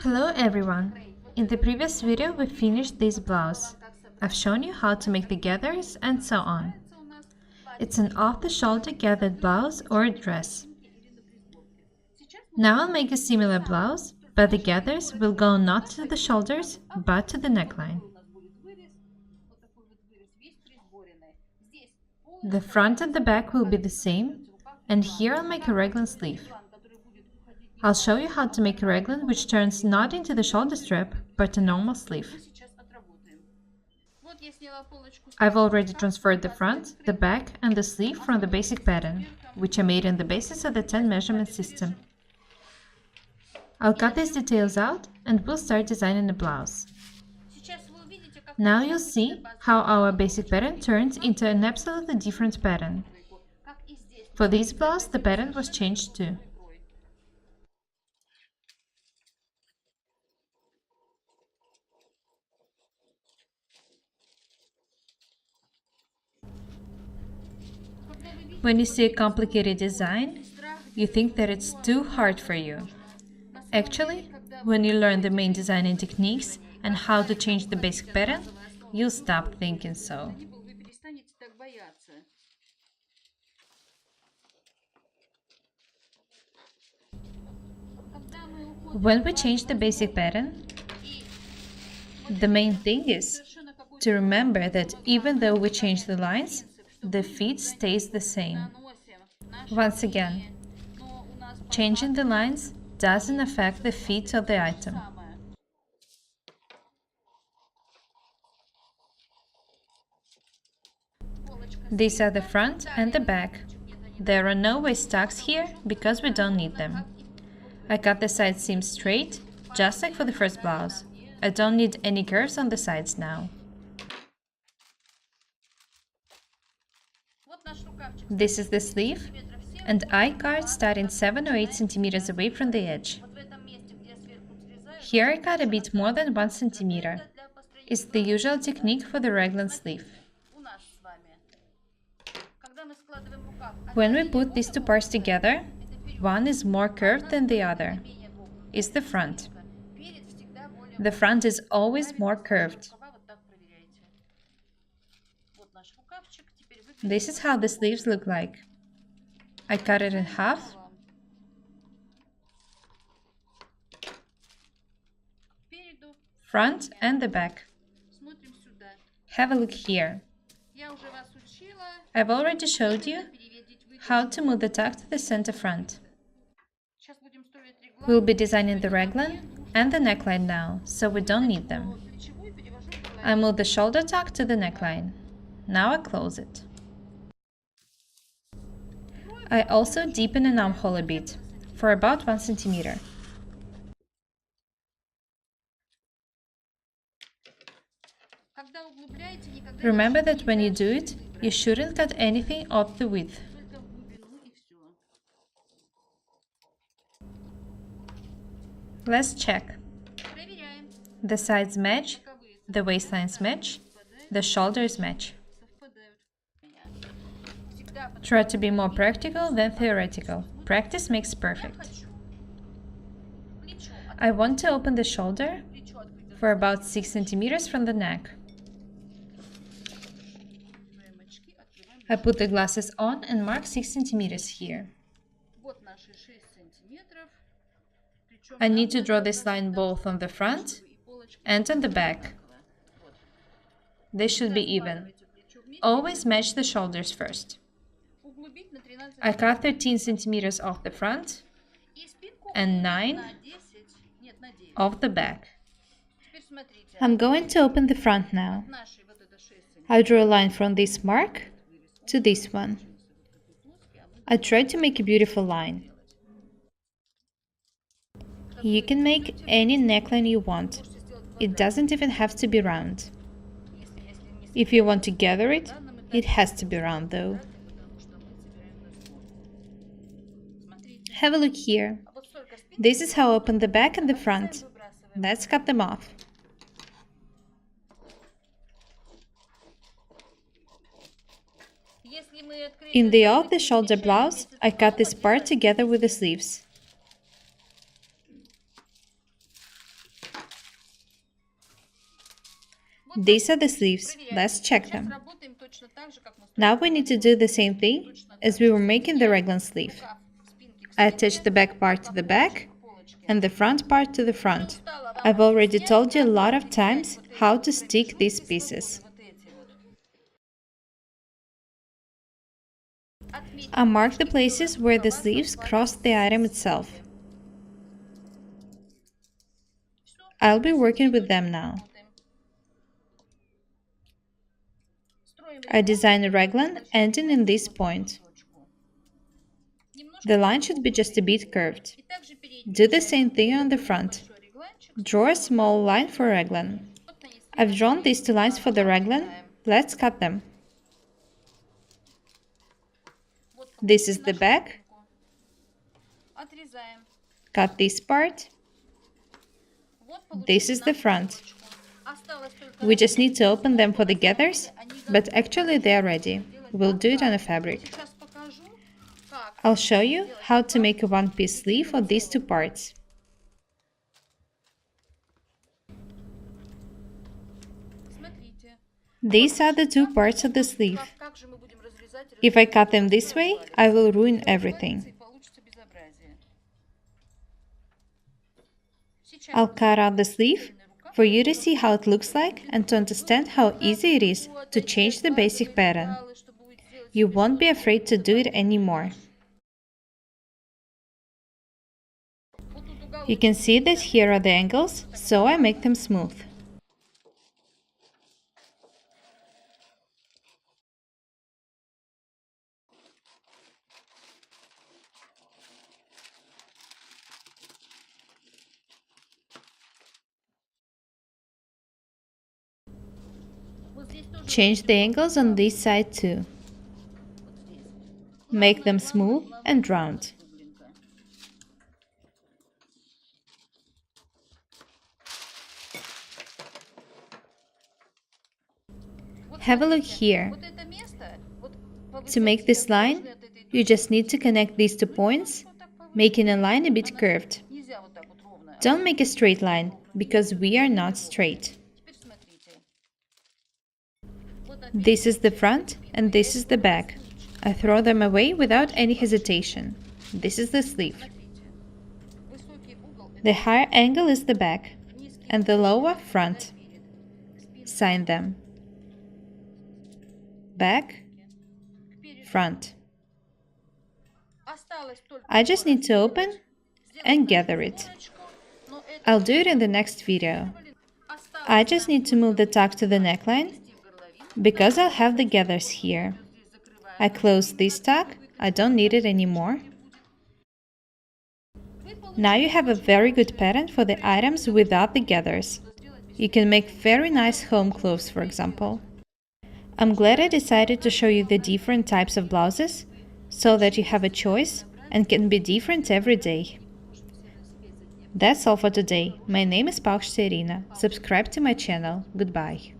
Hello everyone! In the previous video we finished this blouse. I've shown you how to make the gathers and so on. It's an off-the-shoulder gathered blouse or dress. Now I'll make a similar blouse, but the gathers will go not to the shoulders, but to the neckline. The front and the back will be the same, and here I'll make a raglan sleeve. I'll show you how to make a raglan which turns not into the shoulder strap, but a normal sleeve. I've already transferred the front, the back and the sleeve from the basic pattern, which I made on the basis of the 10 measurement system. I'll cut these details out and we'll start designing the blouse. Now you'll see how our basic pattern turns into an absolutely different pattern. For this blouse, the pattern was changed too. When you see a complicated design, you think that it's too hard for you. Actually, when you learn the main designing techniques and how to change the basic pattern, you'll stop thinking so. When we change the basic pattern, the main thing is to remember that even though we change the lines, the fit stays the same. Once again, changing the lines doesn't affect the fit of the item. These are the front and the back. There are no waist tucks here because we don't need them. I cut the side seams straight, just like for the first blouse. I don't need any curves on the sides now. This is the sleeve, and I cut starting 7 or 8 centimeters away from the edge. Here I cut a bit more than 1 centimeter. It's the usual technique for the raglan sleeve. When we put these two parts together, one is more curved than the other. It's the front. The front is always more curved. This is how the sleeves look like. I cut it in half. Front and the back. Have a look here. I've already showed you how to move the tuck to the center front. We'll be designing the raglan and the neckline now, so we don't need them. I move the shoulder tuck to the neckline. Now I close it. I also deepen an armhole a bit, for about 1 centimeter. Remember that when you do it, you shouldn't cut anything off the width. Let's check. The sides match, the waistlines match, the shoulders match. Try to be more practical than theoretical. Practice makes perfect. I want to open the shoulder for about 6 centimeters from the neck. I put the glasses on and mark 6 centimeters here. I need to draw this line both on the front and on the back. They should be even. Always match the shoulders first. I cut 13 centimeters off the front and 9 off the back. I'm going to open the front now. I draw a line from this mark to this one. I try to make a beautiful line. You can make any neckline you want. It doesn't even have to be round. If you want to gather it, it has to be round though. Have a look here. This is how I open the back and the front. Let's cut them off. In the off-the-shoulder blouse, I cut this part together with the sleeves. These are the sleeves. Let's check them. Now we need to do the same thing as we were making the raglan sleeve. I attach the back part to the back and the front part to the front. I've already told you a lot of times how to stick these pieces. I mark the places where the sleeves cross the item itself. I'll be working with them now. I design a raglan ending in this point. The line should be just a bit curved. Do the same thing on the front. Draw a small line for raglan. I've drawn these two lines for the raglan. Let's cut them. This is the back. Cut this part. This is the front. We just need to open them for the gathers, but actually they are ready. We'll do it on a fabric. I'll show you how to make a one-piece sleeve for these two parts. These are the two parts of the sleeve. If I cut them this way, I will ruin everything. I'll cut out the sleeve for you to see how it looks like and to understand how easy it is to change the basic pattern. You won't be afraid to do it anymore. You can see that here are the angles, so I make them smooth. Change the angles on this side too. Make them smooth and round. Have a look here. To make this line, you just need to connect these 2 points, making a line a bit curved. Don't make a straight line, because we are not straight. This is the front and this is the back. I throw them away without any hesitation. This is the sleeve. The higher angle is the back and the lower front. Sign them. Back, front. I just need to open and gather it. I'll do it in the next video. I just need to move the tuck to the neckline because I'll have the gathers here. I close this tuck, I don't need it anymore. Now you have a very good pattern for the items without the gathers. You can make very nice home clothes, for example. I'm glad I decided to show you the different types of blouses, so that you have a choice and can be different every day. That's all for today. My name is Irina. Subscribe to my channel. Goodbye.